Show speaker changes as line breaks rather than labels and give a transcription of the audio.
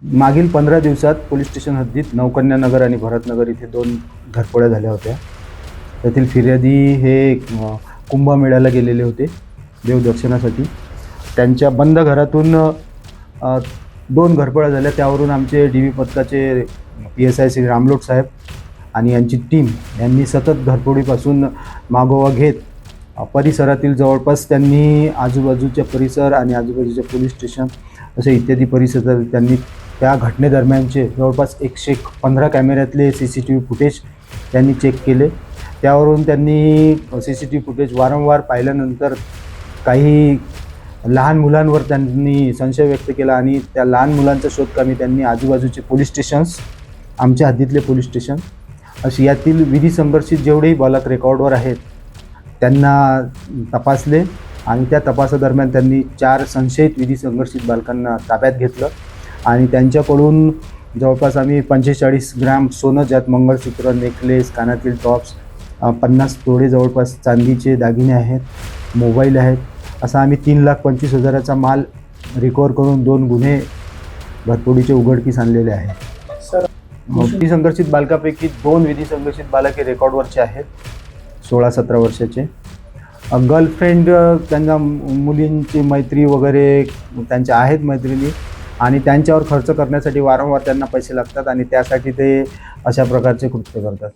मागील 15 दिवसात police station हद्दीत नवकन्यानगर आणि भरतनगर इथे 2 घरफोड्या झाल्या होत्या. त्यातील फिर्यादी हे कुंभमेळ्याला गेलेले होते देवदर्शनासाठी. त्यांच्या बंद घरातून 2 घरफोड्या झाल्या. त्यावरून आमचे DV पथकाचे PSI श्री रामलोट साहेब आणि यांची टीम यांनी सतत घरफोडीपासून मागोवा घेत परिसरातील जवळपास त्यांनी आजूबाजूच्या परिसर आणि आजूबाजूच्या पोलीस स्टेशन असे इत्यादी परिसरात त्यांनी त्या घटनेदरम्यानचे जवळपास 115 कॅमेऱ्यातले CCTV फुटेज त्यांनी चेक केले. त्यावरून त्यांनी CCTV फुटेज वारंवार पाहिल्यानंतर काही लहान मुलांवर त्यांनी संशय व्यक्त केला आणि त्या लहान मुलांचा शोधकामी त्यांनी आजूबाजूचे पोलीस स्टेशन्स, आमच्या हद्दीतले पोलीस स्टेशन अशी यातील विधी संघर्षित जेवढेही बालक रेकॉर्डवर आहेत त्यांना तपासले आणि त्या तपासादरम्यान त्यांनी 4 संशयित विधी संघर्षित बालकांना ताब्यात घेतलं आणि त्यांच्याकडून जवळपास आम्ही 45 ग्रॅम सोनं, ज्यात मंगळसूत्र, नेकलेस, कानातील टॉप्स, 50 तोडे जवळपास चांदीचे दागिने आहेत, मोबाईल आहेत, असा आम्ही 3,25,000चा माल रिकवर करून 2 गुन्हे घरफोडीचे उघडकीस आणलेले आहेत.
सर,
विधी संघर्षित बालकापैकी 2 विधी संघर्षित बालके रेकॉर्डवरचे आहेत, 16-17 वर्षाचे. गर्लफ्रेंड, त्यांना मुलींची मैत्री वगैरे त्यांच्या आहेत मैत्रिणी आणि त्यांच्यावर खर्च करण्यासाठी वारंवार त्यांना पैसे लागतात आणि त्यासाठी ते अशा प्रकारचे कृत्य करतात.